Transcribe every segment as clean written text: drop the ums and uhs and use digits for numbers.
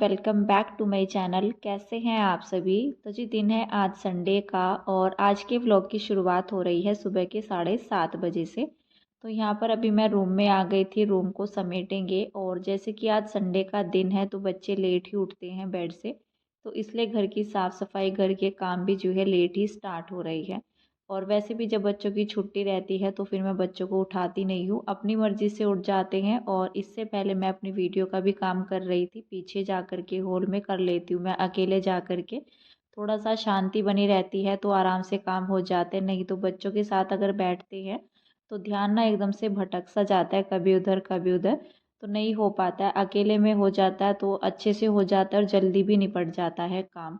Welcome back to my channel. कैसे हैं आप सभी। तो जी दिन है आज संडे का और आज के व्लॉग की शुरुआत हो रही है सुबह के 7:30 बजे से। तो यहाँ पर अभी मैं रूम में आ गई थी, रूम को समेटेंगे। और जैसे कि आज संडे का दिन है तो बच्चे लेट ही उठते हैं बेड से, तो इसलिए घर की साफ़ सफाई, घर के काम भी जो है लेट ही स्टार्ट हो रही है। और वैसे भी जब बच्चों की छुट्टी रहती है तो फिर मैं बच्चों को उठाती नहीं हूँ, अपनी मर्ज़ी से उठ जाते हैं। और इससे पहले मैं अपनी वीडियो का भी काम कर रही थी, पीछे जा कर के हॉल में कर लेती हूँ मैं अकेले जा कर के। थोड़ा सा शांति बनी रहती है तो आराम से काम हो जाते हैं, नहीं तो बच्चों के साथ अगर बैठते हैं तो ध्यान ना एकदम से भटक सा जाता है, कभी उधर कभी उधर, तो नहीं हो पाता है। अकेले में हो जाता है तो अच्छे से हो जाता है और जल्दी भी निपट जाता है काम।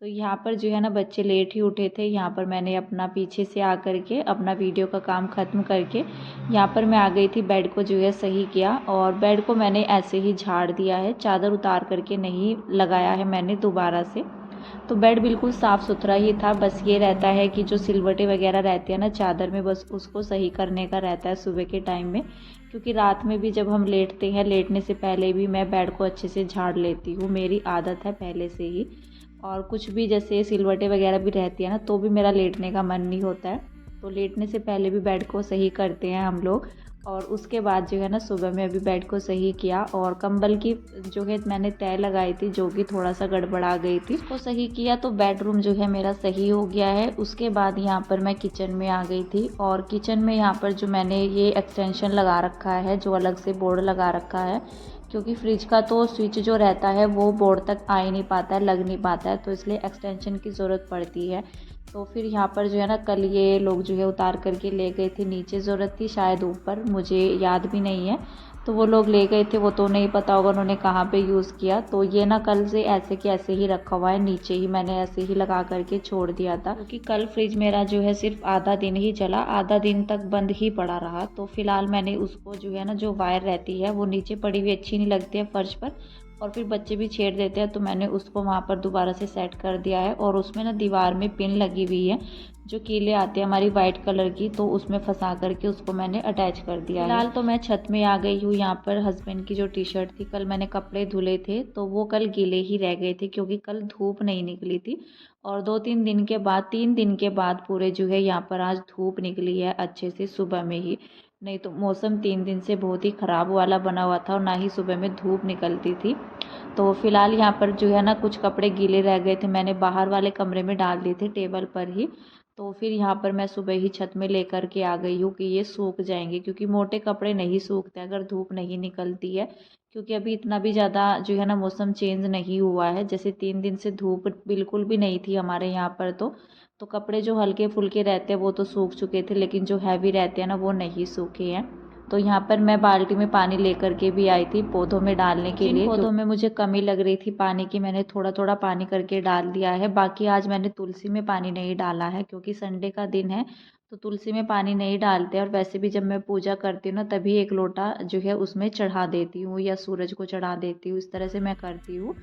तो यहाँ पर जो है ना बच्चे लेट ही उठे थे। यहाँ पर मैंने अपना पीछे से आ कर के अपना वीडियो का काम ख़त्म करके यहाँ पर मैं आ गई थी, बेड को जो है सही किया। और बेड को मैंने ऐसे ही झाड़ दिया है, चादर उतार करके नहीं लगाया है मैंने दोबारा से। तो बेड बिल्कुल साफ़ सुथरा ही था, बस ये रहता है कि जो सिलवटें वगैरह रहती है ना चादर में, बस उसको सही करने का रहता है सुबह के टाइम में। क्योंकि रात में भी जब हम लेटते हैं, लेटने से पहले भी मैं बेड को अच्छे से झाड़ लेती हूँ, मेरी आदत है पहले से ही। और कुछ भी जैसे सिलवटें वगैरह भी रहती है ना तो भी मेरा लेटने का मन नहीं होता है, तो लेटने से पहले भी बेड को सही करते हैं हम लोग। और उसके बाद जो है ना सुबह में अभी बेड को सही किया और कंबल की जो है मैंने तह लगाई थी जो कि थोड़ा सा गड़बड़ा गई थी, उसको सही किया तो बेडरूम जो है मेरा सही हो गया है। उसके बाद यहाँ पर मैं किचन में आ गई थी और किचन में यहाँ पर जो मैंने ये एक्सटेंशन लगा रखा है, जो अलग से बोर्ड लगा रखा है, क्योंकि फ्रिज का तो स्विच जो रहता है वो बोर्ड तक आ ही नहीं पाता है, लग नहीं पाता है, तो इसलिए एक्सटेंशन की ज़रूरत पड़ती है। तो फिर यहाँ पर जो है ना कल ये लोग जो है उतार करके ले गए थे, नीचे ज़रूरत थी शायद ऊपर, मुझे याद भी नहीं है। तो वो लोग ले गए थे, वो तो नहीं पता होगा उन्होंने कहाँ पे यूज़ किया। तो ये ना कल से ऐसे के ऐसे ही रखा हुआ है, नीचे ही मैंने ऐसे ही लगा करके छोड़ दिया था, क्योंकि कल फ्रिज मेरा जो है सिर्फ आधा दिन ही चला, आधा दिन तक बंद ही पड़ा रहा। तो फिलहाल मैंने उसको जो है ना, जो वायर रहती है वो नीचे पड़ी हुई अच्छी नहीं लगती है फर्श पर, और फिर बच्चे भी छेड़ देते हैं, तो मैंने उसको वहाँ पर दोबारा से सेट कर दिया है। और उसमें ना दीवार में पिन लगी हुई है, जो कीले आते हैं हमारी वाइट कलर की, तो उसमें फंसा करके उसको मैंने अटैच कर दिया है। फिलहाल तो मैं छत में आ गई हूँ। यहाँ पर हस्बैंड की जो टी शर्ट थी, कल मैंने कपड़े धुले थे तो वो कल गीले ही रह गए थे, क्योंकि कल धूप नहीं निकली थी। और 3 दिन के बाद पूरे जो है यहाँ पर आज धूप निकली है अच्छे से सुबह में ही, नहीं तो मौसम 3 दिन से बहुत ही ख़राब वाला बना हुआ था और ना ही सुबह में धूप निकलती थी। तो फिलहाल यहाँ पर जो है ना कुछ कपड़े गीले रह गए थे, मैंने बाहर वाले कमरे में डाल दिए थे टेबल पर ही। तो फिर यहाँ पर मैं सुबह ही छत में लेकर के आ गई हूँ कि ये सूख जाएंगे, क्योंकि मोटे कपड़े नहीं सूखते अगर धूप नहीं निकलती है। क्योंकि अभी इतना भी ज़्यादा जो है ना मौसम चेंज नहीं हुआ है, जैसे 3 दिन से धूप बिल्कुल भी नहीं थी हमारे यहाँ पर। तो कपड़े जो हल्के फुल्के रहते हैं वो तो सूख चुके थे, लेकिन जो हैवी रहते हैं ना वो नहीं सूखे हैं। तो यहाँ पर मैं बाल्टी में पानी लेकर के भी आई थी पौधों में डालने के लिए। पौधों में मुझे कमी लग रही थी पानी की, मैंने थोड़ा थोड़ा पानी करके डाल दिया है। बाकी आज मैंने तुलसी में पानी नहीं डाला है, क्योंकि संडे का दिन है तो तुलसी में पानी नहीं डालते। और वैसे भी जब मैं पूजा करती हूँ ना तभी एक लोटा जो है उसमें चढ़ा देती हूँ या सूरज को चढ़ा देती हूँ, इस तरह से मैं करती हूँ।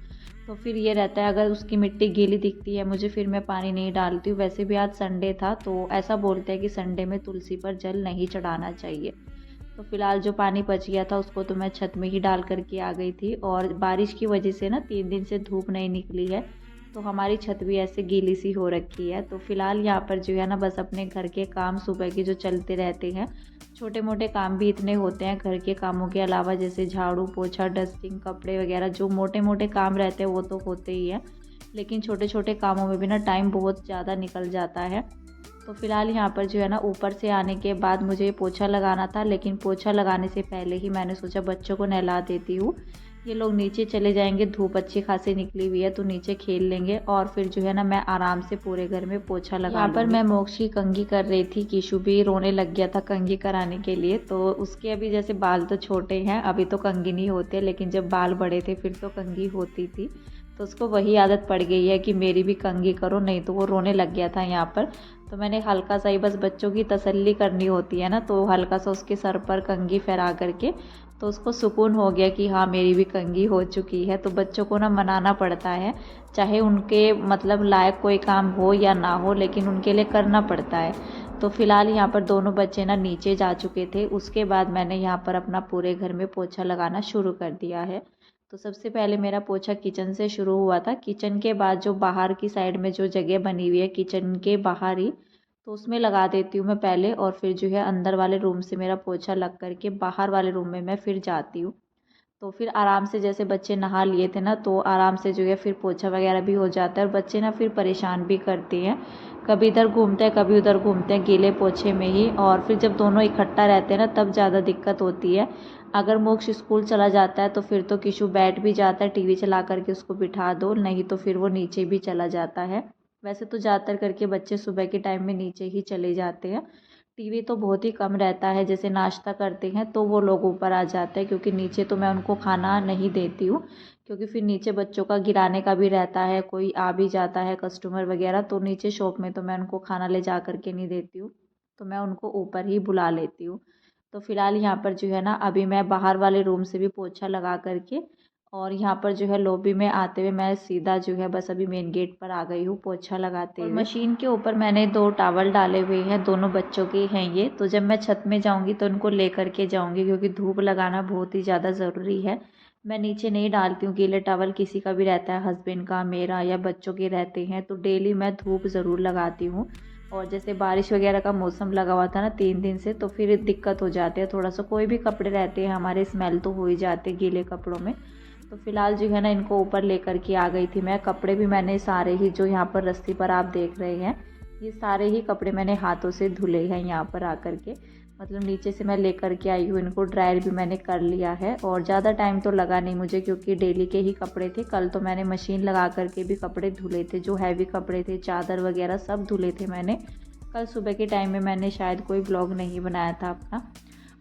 तो फिर ये रहता है, अगर उसकी मिट्टी गीली दिखती है मुझे फिर मैं पानी नहीं डालती हूँ। वैसे भी आज संडे था तो ऐसा बोलते हैं कि संडे में तुलसी पर जल नहीं चढ़ाना चाहिए। तो फिलहाल जो पानी बच गया था उसको तो मैं छत में ही डाल करके आ गई थी। और बारिश की वजह से ना 3 दिन से धूप नहीं निकली है, तो हमारी छत भी ऐसे गीली सी हो रखी है। तो फिलहाल यहाँ पर जो है ना बस अपने घर के काम सुबह के जो चलते रहते हैं, छोटे मोटे काम भी इतने होते हैं घर के कामों के अलावा, जैसे झाड़ू पोछा, डस्टिंग, कपड़े वगैरह, जो मोटे मोटे काम रहते हैं वो तो होते ही हैं, लेकिन छोटे छोटे कामों में भी ना टाइम बहुत ज़्यादा निकल जाता है। तो फिलहाल यहाँ पर जो है ना ऊपर से आने के बाद मुझे पोछा लगाना था, लेकिन पोछा लगाने से पहले ही मैंने सोचा बच्चों को नहला देती हूँ। ये लोग नीचे चले जाएंगे, धूप अच्छी खासी निकली हुई है तो नीचे खेल लेंगे, और फिर जो है ना मैं आराम से पूरे घर में पोछा लगा। यहाँ पर मैं मोक्ष की कंघी कर रही थी, कीशु भी रोने लग गया था कंघी कराने के लिए। तो उसके अभी जैसे बाल तो छोटे हैं, अभी तो कंघी नहीं होते, लेकिन जब बाल बड़े थे फिर तो कंघी होती थी। तो उसको वही आदत पड़ गई है कि मेरी भी कंघी करो, नहीं तो वो रोने लग गया था यहाँ पर। तो मैंने हल्का सा ही, बस बच्चों की तसल्ली करनी होती है ना, तो हल्का सा उसके सर पर कंघी फहरा करके तो उसको सुकून हो गया कि हाँ मेरी भी कंघी हो चुकी है। तो बच्चों को ना मनाना पड़ता है, चाहे उनके मतलब लायक कोई काम हो या ना हो, लेकिन उनके लिए करना पड़ता है। तो फिलहाल यहाँ पर दोनों बच्चे ना नीचे जा चुके थे, उसके बाद मैंने यहाँ पर अपना पूरे घर में पोछा लगाना शुरू कर दिया है। तो सबसे पहले मेरा पोछा किचन से शुरू हुआ था। किचन के बाद जो बाहर की साइड में जो जगह बनी हुई है किचन के बाहर ही, तो उसमें लगा देती हूँ मैं पहले, और फिर जो है अंदर वाले रूम से मेरा पोछा लग करके बाहर वाले रूम में मैं फिर जाती हूँ। तो फिर आराम से, जैसे बच्चे नहा लिए थे ना, तो आराम से जो है फिर पोछा वगैरह भी हो जाता है। और बच्चे ना फिर परेशान भी करते हैं, कभी इधर घूमते हैं कभी उधर घूमते हैं गीले पोछे में ही। और फिर जब दोनों इकट्ठा रहते हैं ना तब ज़्यादा दिक्कत होती है। अगर मोक्ष स्कूल चला जाता है तो फिर तो किशु बैठ भी जाता है, टीवी चला करके उसको बिठा दो, नहीं तो फिर वो नीचे भी चला जाता है। वैसे तो ज़्यादातर करके बच्चे सुबह के टाइम में नीचे ही चले जाते हैं। टीवी तो बहुत ही कम रहता है, जैसे नाश्ता करते हैं तो वो लोग ऊपर आ जाते हैं, क्योंकि नीचे तो मैं उनको खाना नहीं देती हूँ, क्योंकि फिर नीचे बच्चों का गिराने का भी रहता है, कोई आ भी जाता है कस्टमर वगैरह, तो नीचे शॉप में तो मैं उनको खाना ले जा करके नहीं देती हूँ, तो मैं उनको ऊपर ही बुला लेती हूँ। तो फिलहाल यहाँ पर जो है ना अभी मैं बाहर वाले रूम से भी पोछा लगा करके, और यहाँ पर जो है लॉबी में आते हुए मैं सीधा जो है बस अभी मेन गेट पर आ गई हूँ पोछा लगाते हुए। मशीन के ऊपर मैंने 2 टॉवल डाले हुए हैं, दोनों बच्चों के हैं ये। तो जब मैं छत में जाऊँगी तो उनको ले करके जाऊँगी, क्योंकि धूप लगाना बहुत ही ज़्यादा ज़रूरी है। मैं नीचे नहीं डालती हूँ गीले टॉवल, किसी का भी रहता है, हस्बैंड का, मेरा या बच्चों के रहते हैं, तो डेली मैं धूप ज़रूर लगाती हूँ। और जैसे बारिश वगैरह का मौसम लगा हुआ था ना 3 दिन से, तो फिर दिक्कत हो जाती है थोड़ा सा, कोई भी कपड़े रहते हैं हमारे स्मेल तो हो ही जाते हैं गीले कपड़ों में। तो फिलहाल जो है ना इनको ऊपर लेकर के आ गई थी मैं। कपड़े भी मैंने सारे ही, जो यहाँ पर रस्सी पर आप देख रहे हैं, ये सारे ही कपड़े मैंने हाथों से धुले हैं यहाँ पर आकर के, मतलब नीचे से मैं लेकर के आई हूँ इनको। ड्रायर भी मैंने कर लिया है, और ज़्यादा टाइम तो लगा नहीं मुझे, क्योंकि डेली के ही कपड़े थे। कल तो मैंने मशीन लगा करके भी कपड़े धुले थे, जो हैवी कपड़े थे, चादर वगैरह सब धुले थे मैंने। कल सुबह के टाइम में मैंने शायद कोई ब्लॉग नहीं बनाया था अपना।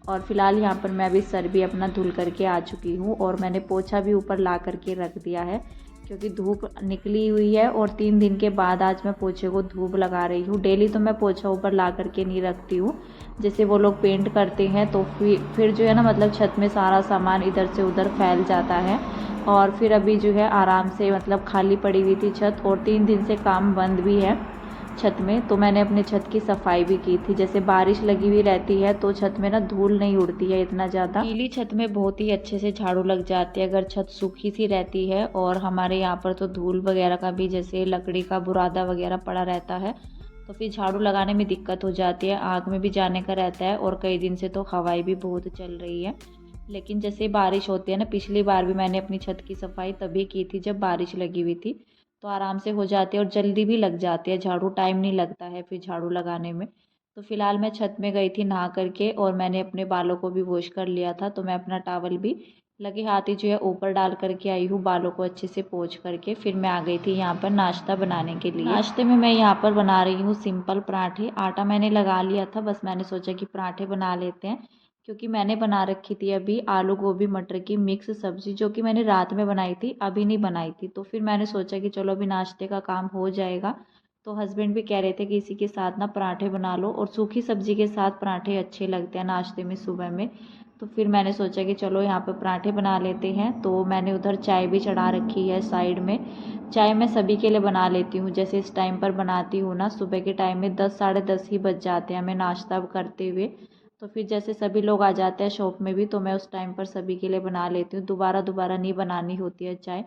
और फिलहाल यहाँ पर मैं अभी सर भी अपना धुल करके आ चुकी हूँ, और मैंने पोछा भी ऊपर ला करके रख दिया है, क्योंकि धूप निकली हुई है, और 3 दिन के बाद आज मैं पोछे को धूप लगा रही हूँ। डेली तो मैं पोछा ऊपर ला करके नहीं रखती हूँ, जैसे वो लोग पेंट करते हैं तो फिर जो है ना, मतलब छत में सारा सामान इधर से उधर फैल जाता है। और फिर अभी जो है आराम से, मतलब खाली पड़ी हुई थी छत, और 3 दिन से काम बंद भी है छत में, तो मैंने अपने छत की सफाई भी की थी। जैसे बारिश लगी हुई रहती है तो छत में ना धूल नहीं उड़ती है इतना ज़्यादा, गीली छत में बहुत ही अच्छे से झाड़ू लग जाती है अगर छत सूखी सी रहती है। और हमारे यहाँ पर तो धूल वगैरह का भी, जैसे लकड़ी का बुरादा वगैरह पड़ा रहता है, तो फिर झाड़ू लगाने में दिक्कत हो जाती है, आग में भी जाने का रहता है, और कई दिन से तो हवाई भी बहुत चल रही है। लेकिन जैसे बारिश होती है ना, पिछली बार भी मैंने अपनी छत की सफाई तभी की थी जब बारिश लगी हुई थी, तो आराम से हो जाती है और जल्दी भी लग जाती है झाड़ू, टाइम नहीं लगता है फिर झाड़ू लगाने में। तो फिलहाल मैं छत में गई थी नहा करके, और मैंने अपने बालों को भी वॉश कर लिया था, तो मैं अपना टॉवल भी लगे हाथ ही जो है ऊपर डाल करके आई हूँ, बालों को अच्छे से पोंछ करके। फिर मैं आ गई थी यहाँ पर नाश्ता बनाने के लिए। नाश्ते में मैं यहाँ पर बना रही हूँ सिंपल पराठे। आटा मैंने लगा लिया था, बस मैंने सोचा कि पराठे बना लेते हैं, क्योंकि मैंने बना रखी थी अभी आलू गोभी मटर की मिक्स सब्जी, जो कि मैंने रात में बनाई थी, अभी नहीं बनाई थी। तो फिर मैंने सोचा कि चलो अभी नाश्ते का काम हो जाएगा। तो हस्बैंड भी कह रहे थे कि इसी के साथ ना पराठे बना लो, और सूखी सब्जी के साथ पराठे अच्छे लगते हैं नाश्ते में सुबह में। तो फिर मैंने सोचा कि चलो यहाँ पर पराठे बना लेते हैं। तो मैंने उधर चाय भी चढ़ा रखी है साइड में। चाय मैं सभी के लिए बना लेती हूँ, जैसे इस टाइम पर बनाती हूँ ना, सुबह के टाइम में 10 साढ़े 10 ही बज जाते हैं हमें नाश्ता करते हुए। तो फिर जैसे सभी लोग आ जाते हैं शॉप में भी, तो मैं उस टाइम पर सभी के लिए बना लेती हूँ, दोबारा दोबारा नहीं बनानी होती है चाय,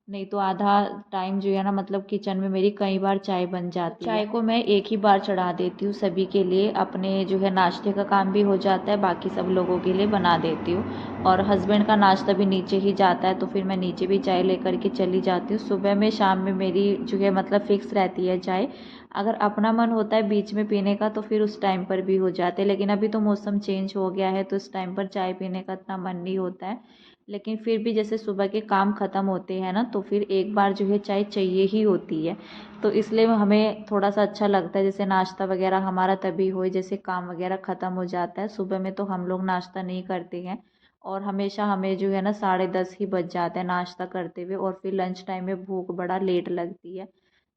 नहीं तो आधा टाइम जो है ना, मतलब किचन में मेरी कई बार चाय बन जाती है। चाय को मैं एक ही बार चढ़ा देती हूँ सभी के लिए, अपने जो है नाश्ते का काम भी हो जाता है, बाकी सब लोगों के लिए बना देती हूँ। और हस्बैंड का नाश्ता भी नीचे ही जाता है, तो फिर मैं नीचे भी चाय लेकर के चली जाती हूँ। सुबह में शाम में मेरी जो है मतलब फिक्स रहती है चाय। अगर अपना मन होता है बीच में पीने का तो फिर उस टाइम पर भी हो जाते हैं, लेकिन अभी तो मौसम चेंज हो गया है तो इस टाइम पर चाय पीने का इतना मन नहीं होता है। लेकिन फिर भी जैसे सुबह के काम ख़त्म होते हैं ना, तो फिर एक बार जो है चाय चाहिए ही होती है। तो इसलिए हमें थोड़ा सा अच्छा लगता है, जैसे नाश्ता वगैरह हमारा तभी हो जैसे काम वगैरह ख़त्म हो जाता है। सुबह में तो हम लोग नाश्ता नहीं करते हैं, और हमेशा हमें जो है ना 10:30 ही बज जाते हैं नाश्ता करते हुए, और फिर लंच टाइम में भूख बड़ा लेट लगती है।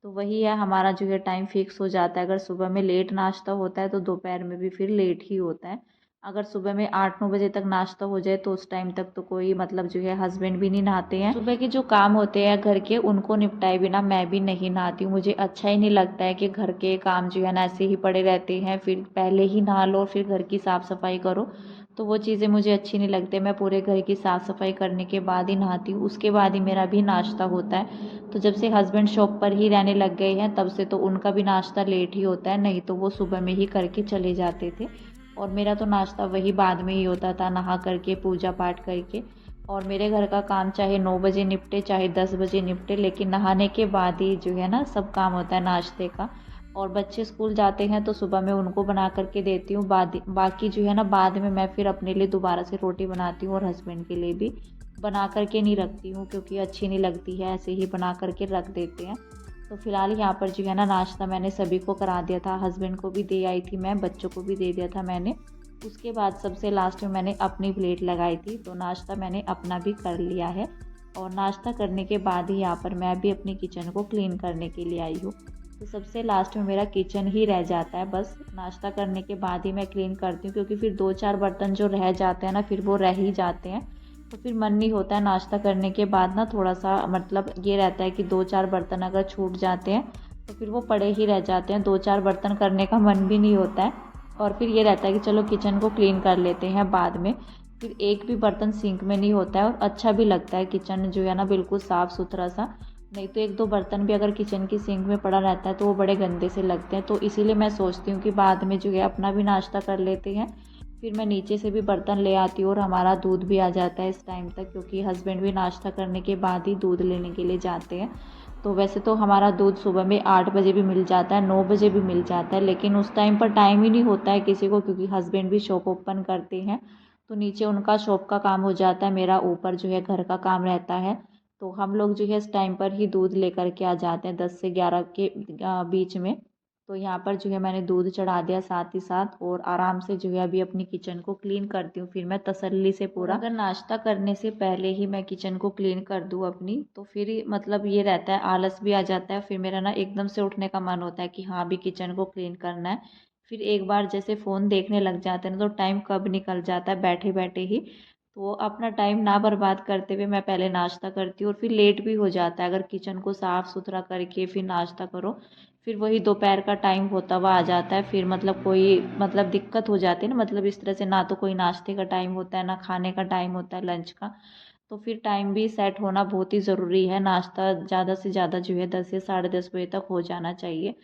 तो वही है, हमारा जो है टाइम फिक्स हो जाता है। अगर सुबह में लेट नाश्ता होता है तो दोपहर में भी फिर लेट ही होता है। अगर सुबह में 8-9 बजे तक नाश्ता हो जाए तो उस टाइम तक तो कोई मतलब जो है हस्बैंड भी नहीं नहाते हैं। सुबह के जो काम होते हैं घर के उनको निपटाए बिना मैं भी नहीं नहाती हूँ। मुझे अच्छा ही नहीं लगता है कि घर के काम जो है ना ऐसे ही पड़े रहते हैं, फिर पहले ही नहा लो फिर घर की साफ़ सफाई करो, तो वो चीज़ें मुझे अच्छी नहीं लगती। मैं पूरे घर की साफ़ सफाई करने के बाद ही नहाती हूँ, उसके बाद ही मेरा भी नाश्ता होता है। तो जब से हस्बैंड शॉप पर ही रहने लग गए हैं तब से तो उनका भी नाश्ता लेट ही होता है, नहीं तो वो सुबह में ही करके चले जाते थे और मेरा तो नाश्ता वही बाद में ही होता था, नहा करके पूजा पाठ करके। और मेरे घर का काम चाहे 9 बजे निपटे चाहे 10 बजे निपटे, लेकिन नहाने के बाद ही जो है ना सब काम होता है नाश्ते का। और बच्चे स्कूल जाते हैं तो सुबह मैं उनको बना करके देती हूँ, बाकी जो है ना बाद में मैं फिर अपने लिए दोबारा से रोटी बनाती हूँ और हस्बैंड के लिए भी बना करके नहीं रखती हूँ क्योंकि अच्छी नहीं लगती है, ऐसे ही बना करके रख देते हैं। तो फिलहाल यहाँ पर जो है ना नाश्ता मैंने सभी को करा दिया था, हस्बैंड को भी दे आई थी मैं, बच्चों को भी दे दिया था मैंने। उसके बाद सबसे लास्ट में मैंने अपनी प्लेट लगाई थी, तो नाश्ता मैंने अपना भी कर लिया है। और नाश्ता करने के बाद ही यहाँ पर मैं भी अपनी किचन को क्लीन करने के लिए आई हूँ। तो सबसे लास्ट में मेरा किचन ही रह जाता है, बस नाश्ता करने के बाद ही मैं क्लीन करती हूँ क्योंकि फिर 2-4 बर्तन जो रह जाते हैं ना फिर वो रह ही जाते हैं। तो फिर मन नहीं होता है नाश्ता करने के बाद ना, थोड़ा सा मतलब ये रहता है कि 2-4 बर्तन अगर छूट जाते हैं तो फिर वो पड़े ही रह जाते हैं, 2-4 बर्तन करने का मन भी नहीं होता है। और फिर ये रहता है कि चलो किचन को क्लीन कर लेते हैं बाद में, फिर एक भी बर्तन सिंक में नहीं होता है और अच्छा भी लगता है किचन जो है ना बिल्कुल साफ़ सुथरा सा। नहीं तो 1-2 बर्तन भी अगर किचन की सिंक में पड़ा रहता है तो वो बड़े गंदे से लगते हैं। तो इसीलिए मैं सोचती हूँ कि बाद में जो है अपना भी नाश्ता कर लेते हैं, फिर मैं नीचे से भी बर्तन ले आती हूँ और हमारा दूध भी आ जाता है इस टाइम तक, क्योंकि हस्बैंड भी नाश्ता करने के बाद ही दूध लेने के लिए जाते हैं। तो वैसे तो हमारा दूध सुबह में 8 बजे भी मिल जाता है, 9 बजे भी मिल जाता है, लेकिन उस टाइम पर टाइम ही नहीं होता है किसी को क्योंकि हस्बैंड भी शॉप ओपन करते हैं। तो नीचे उनका शॉप का काम हो जाता है, मेरा ऊपर जो है घर का काम रहता है। तो हम लोग जो है इस टाइम पर ही दूध लेकर के आ जाते हैं 10 से 11 के बीच में। तो यहाँ पर जो है मैंने दूध चढ़ा दिया साथ ही साथ और आराम से जो है अभी अपनी किचन को क्लीन करती हूँ फिर मैं तसल्ली से पूरा। अगर नाश्ता करने से पहले ही मैं किचन को क्लीन कर दूँ अपनी तो फिर मतलब ये रहता है, आलस भी आ जाता है, फिर मेरा ना एकदम से उठने का मन होता है कि हाँ अभी किचन को क्लीन करना है। फिर एक बार जैसे फ़ोन देखने लग जाते हैं ना तो टाइम कब निकल जाता है बैठे बैठे ही। तो अपना टाइम ना बर्बाद करते हुए मैं पहले नाश्ता करती हूँ और फिर लेट भी हो जाता है अगर किचन को साफ़ सुथरा करके फिर नाश्ता करो, फिर वही दोपहर का टाइम होता हुआ आ जाता है, फिर मतलब कोई मतलब दिक्कत हो जाती है ना, मतलब इस तरह से ना तो कोई नाश्ते का टाइम होता है ना खाने का टाइम होता है लंच का। तो फिर टाइम भी सेट होना बहुत ही ज़रूरी है, नाश्ता ज़्यादा से ज़्यादा जो है 10 या 10:30 बजे तक हो जाना चाहिए।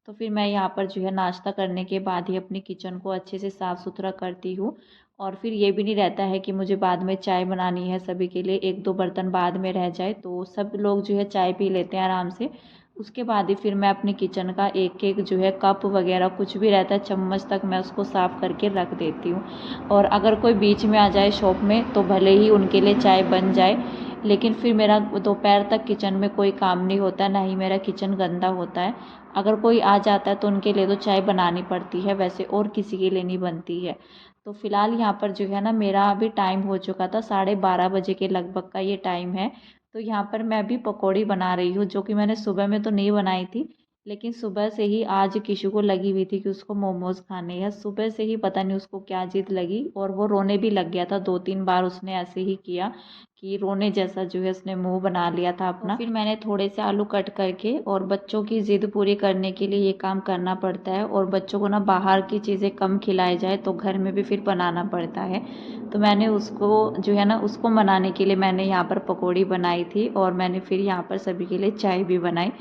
तो फिर मैं यहाँ पर जो है नाश्ता करने के बाद ही अपनी किचन को अच्छे से साफ़ सुथरा करती हूँ। और फिर ये भी नहीं रहता है कि मुझे बाद में चाय बनानी है सभी के लिए, 1-2 बर्तन बाद में रह जाए तो सब लोग जो है चाय पी लेते हैं आराम से। उसके बाद ही फिर मैं अपनी किचन का एक एक जो है कप वगैरह कुछ भी रहता है चम्मच तक मैं उसको साफ़ करके रख देती हूँ। और अगर कोई बीच में आ जाए शॉप में तो भले ही उनके लिए चाय बन जाए, लेकिन फिर मेरा दोपहर तक किचन में कोई काम नहीं होता, ना ही मेरा किचन गंदा होता है। अगर कोई आ जाता है तो उनके लिए तो चाय बनानी पड़ती है वैसे, और किसी के लिए नहीं बनती है। तो फिलहाल यहाँ पर जो है ना मेरा अभी टाइम हो चुका था 12:30 बजे के लगभग का ये टाइम है। तो यहाँ पर मैं अभी पकौड़ी बना रही हूँ जो कि मैंने सुबह में तो नहीं बनाई थी, लेकिन सुबह से ही आज किशु को लगी हुई थी कि उसको मोमोज़ खाने हैं। सुबह से ही पता नहीं उसको क्या जिद लगी और वो रोने भी लग गया था, 2-3 बार उसने ऐसे ही किया कि रोने जैसा जो है उसने मुंह बना लिया था अपना। फिर मैंने थोड़े से आलू कट करके, और बच्चों की ज़िद पूरी करने के लिए ये काम करना पड़ता है, और बच्चों को ना बाहर की चीज़ें कम खिलाई जाए तो घर में भी फिर बनाना पड़ता है। तो मैंने उसको जो है ना उसको मनाने के लिए मैंने यहाँ पर पकौड़ी बनाई थी और मैंने फिर यहाँ पर सभी के लिए चाय भी बनाई।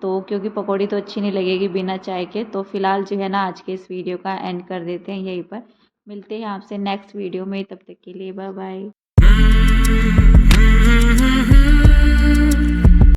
तो क्योंकि पकौड़ी तो अच्छी नहीं लगेगी बिना चाय के, तो फिलहाल जो है ना आज के इस वीडियो का एंड कर देते हैं यहीं पर। मिलते हैं आपसे नेक्स्ट वीडियो में, तब तक के लिए बाय बाय।